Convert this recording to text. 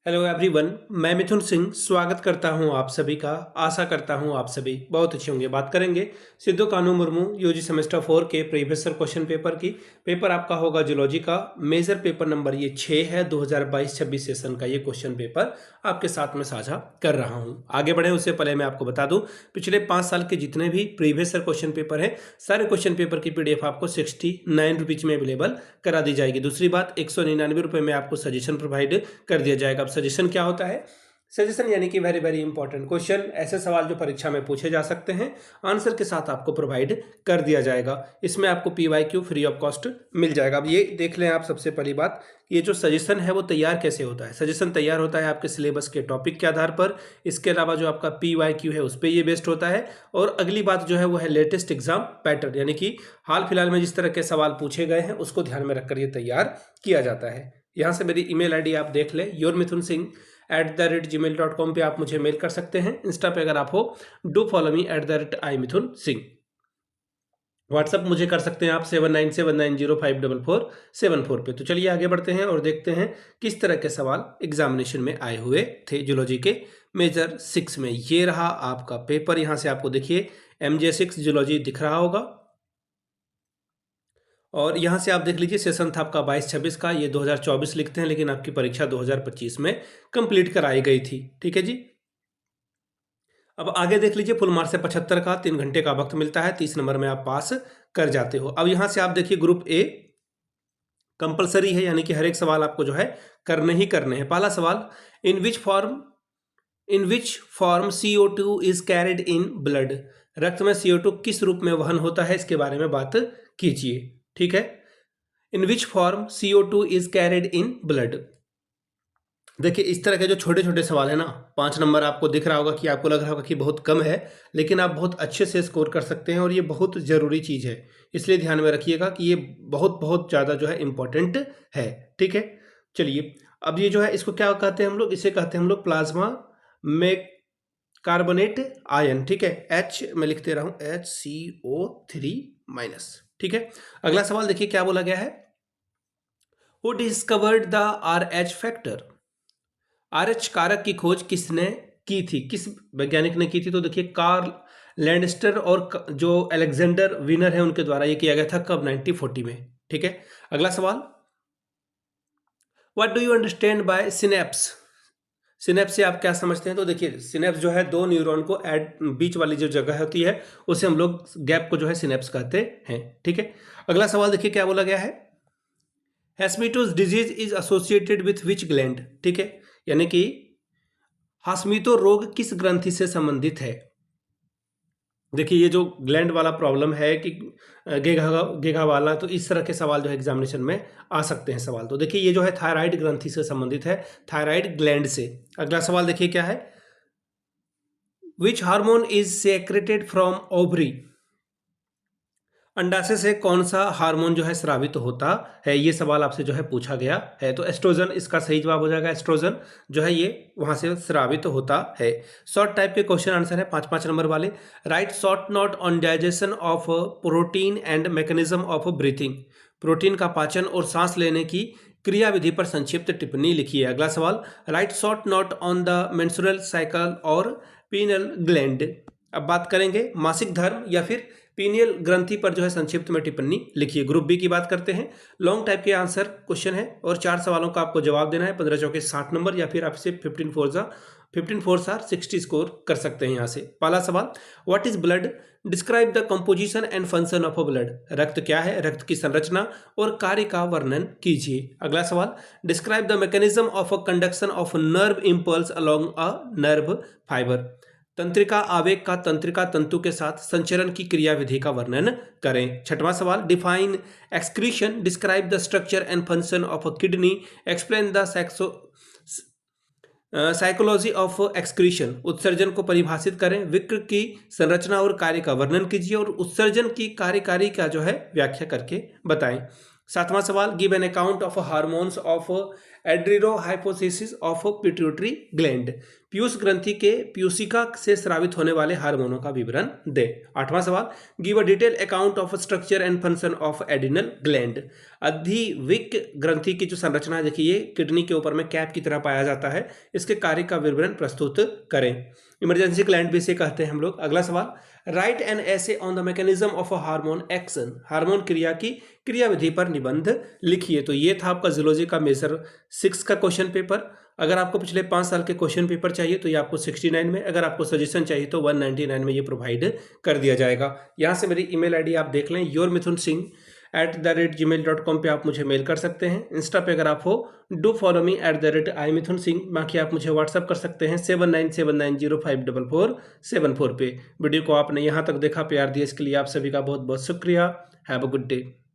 Hello everyone, मैं मिथुन सिंह स्वागत करता हूं आप सभी का। आशा करता हूं आप सभी बहुत अच्छे होंगे। बात करेंगे सिद्धू कानू मुर्मू यूजी सेमेस्टर 4 के प्रीवियस ईयर क्वेश्चन पेपर की। पेपर आपका होगा जूलॉजी का। मेजर पेपर नंबर ये 6 है। 2022-26 सेशन का ये क्वेश्चन पेपर आपके साथ में साझा कर रहा हूं। आगे बढ़े उससे पहले मैं आपको बता दूं, पिछले 5 साल के जितने भी प्रीवियस ईयर क्वेश्चन पेपर हैं, सारे क्वेश्चन पेपर की पीडीएफ आपको 69 रुपीज में अवेलेबल करा दी जाएगी। दूसरी बात, 199 रुपये में आपको सजेशन प्रोवाइड कर दिया जाएगा। अब सजेशन क्या होता है? सजेशन यानी कि वेरी वेरी इंपॉर्टेंट क्वेश्चन, ऐसे सवाल जो परीक्षा में पूछे जा सकते हैं, आंसर के साथ आपको प्रोवाइड कर दिया जाएगा। इसमें आपको पीवाईक्यू फ्री ऑफ कॉस्ट मिल जाएगा। अब ये देख लें आप, सबसे पहली बात, ये जो सजेशन है वो तैयार कैसे होता है। सजेशन तैयार होता है आपके सिलेबस के टॉपिक के आधार पर। इसके अलावा जो आपका पीवाईक्यू है उस पर ये बेस्ड होता है। और अगली बात जो है वो है लेटेस्ट एग्जाम पैटर्न, यानी कि हाल फिलहाल में जिस तरह के सवाल पूछे गए हैं उसको ध्यान में रखकर ये तैयार किया जाता है। यहाँ से मेरी ईमेल आईडी आप देख लें, yourmithunSingh@gmail.com पे आप मुझे मेल कर सकते हैं। इंस्टा पे अगर आप हो, do follow me @iMithunSingh। WhatsApp मुझे कर सकते हैं आप 7979054474 पे। तो चलिए आगे बढ़ते हैं और देखते हैं किस तरह के सवाल एग्जामिनेशन में आए हुए थे जूलॉजी के मेजर 6 में। ये रहा आपका पेपर। यहाँ से आपको देखिए MJ6 जूलॉजी दिख रहा होगा, और यहाँ से आप देख लीजिए सेशन था आपका 22-26 का। ये 2024 लिखते हैं, लेकिन आपकी परीक्षा 2025 में कंप्लीट कराई गई थी। ठीक है जी। अब आगे देख लीजिए, फुल मार्क्स है 75 का, 3 घंटे का वक्त मिलता है, 30 नंबर में आप पास कर जाते हो। अब यहाँ से आप देखिए ग्रुप ए कंपलसरी है, यानी कि हर एक सवाल आपको जो है करने ही करने हैं। पहला सवाल, in which form CO2 is carried in blood. रक्त में CO2 किस रूप में वहन होता है, इसके बारे में बात कीजिए। ठीक है, in which form CO2 is carried in blood. देखिए इस तरह के जो छोटे छोटे सवाल है ना, 5 नंबर आपको दिख रहा होगा कि आपको लग रहा होगा कि बहुत कम है, लेकिन आप बहुत अच्छे से स्कोर कर सकते हैं और ये बहुत ज़रूरी चीज़ है। इसलिए ध्यान में रखिएगा कि ये बहुत बहुत ज़्यादा जो है इम्पोर्टेंट है। ठीक है, चलिए अब ये जो है इसको क्या कहते हैं हम लोग, इसे कहते हैं हम लोग प्लाज्मा में कार्बोनेट आयन। ठीक है, H मैं लिखते रहा हूँ HCO3-। ठीक है, अगला सवाल देखिए क्या बोला गया है। Who discovered the RH factor. RH कारक की खोज किसने की थी, किस वैज्ञानिक ने की थी? तो देखिए कार्ल लैंडस्टर और जो अलेक्जेंडर विनर है उनके द्वारा ये किया गया था। कब? 1940 में। ठीक है, अगला सवाल, what do you understand by synapse. Synapse से आप क्या समझते हैं? तो देखिए सिनेप्स जो है दो न्यूरॉन को बीच वाली जो जगह होती है उसे हम लोग गैप को जो है सिनेप्स कहते हैं। ठीक है, अगला सवाल देखिए क्या बोला गया है। Hashimoto's disease is associated with which gland. ठीक है, यानी कि हाशमीतो रोग किस ग्रंथि से संबंधित है। देखिए ये जो ग्लैंड वाला प्रॉब्लम है कि गेगा वाला, तो इस तरह के सवाल जो है एग्जामिनेशन में आ सकते हैं सवाल। तो देखिए ये जो है थायराइड ग्रंथि से संबंधित है, थायराइड ग्लैंड से। अगला सवाल देखिए क्या है, which hormone is secreted from ovary. अंडाशय से कौन सा हार्मोन जो है स्रावित होता है, ये सवाल आपसे जो है पूछा गया है। तो एस्ट्रोजन इसका सही जवाब हो जाएगा। एस्ट्रोजन जो है ये वहां से स्रावित होता है। शॉर्ट टाइप के क्वेश्चन आंसर है 5-5 नंबर वाले। Right short note on digestion of protein and mechanism of breathing. Protein का पाचन और सांस लेने की क्रिया विधि पर संक्षिप्त टिप्पणी लिखिए। अगला सवाल, right short note on the menstrual cycle और पीनल ग्लैंड। अब बात करेंगे मासिक धर्म या फिर पीनियल ग्रंथि पर जो है संक्षिप्त में टिप्पणी लिखिए। ग्रुप बी की बात करते हैं। लॉन्ग टाइप के आंसर क्वेश्चन है और 4 सवालों का आपको जवाब देना है। 15 चौके 60 नंबर, या फिर आप इसे 15 4 60 स्कोर कर सकते हैं यहाँ से। पहला सवाल, what is blood, describe the composition and function of a blood. रक्त क्या है, रक्त की संरचना और कार्य का वर्णन कीजिए। अगला सवाल, describe the mechanism of a conduction of nerve impulse along a nerve fibre. तंत्रिका आवेग का तंत्रिका तंतु के साथ संचरण की क्रियाविधि का वर्णन करें। छठवां सवाल, define excretion, describe the structure and function of a kidney, explain the psychology of excretion. उत्सर्जन को परिभाषित करें, विक्र की संरचना और कार्य का वर्णन कीजिए और उत्सर्जन की कार्यकारी का जो है व्याख्या करके बताएं। 7वां सवाल, give an account of hormones of adenohypophysis of pituitary gland, पीयूष ग्रंथि के पीयूषिका से स्रावित होने वाले हार्मोनों का विवरण दे। 8वां सवाल, give a detail account of structure and function of adrenal gland, अधिविक ग्रंथि की जो संरचना है, देखिए ये किडनी के ऊपर में कैप की तरह पाया जाता है, इसके कार्य का विवरण प्रस्तुत करें। इमरजेंसी ग्लैंड भी इसे कहते हैं हम लोग। अगला सवाल, राइट एन ऐसे on the mechanism of a hormone action, hormone क्रिया की क्रियाविधि पर निबंध लिखिए। तो ये था आपका जूलॉजी का मेजर 6 का क्वेश्चन पेपर। अगर आपको पिछले 5 साल के क्वेश्चन पेपर चाहिए तो ये आपको 69 में, अगर आपको सजेशन चाहिए तो 199 में ये प्रोवाइड कर दिया जाएगा। यहाँ से मेरी ईमेल आईडी आप देख लें, yourmithunsingh@gmail.com पे आप मुझे मेल कर सकते हैं। इंस्टा पे अगर आप हो, डू फॉलो मी @imithunsingh। बाकी आप मुझे व्हाट्सअप कर सकते हैं 7979054474 पे। वीडियो को आपने यहाँ तक देखा, प्यार दिया, इसके लिए आप सभी का बहुत बहुत शुक्रिया। Have a good day.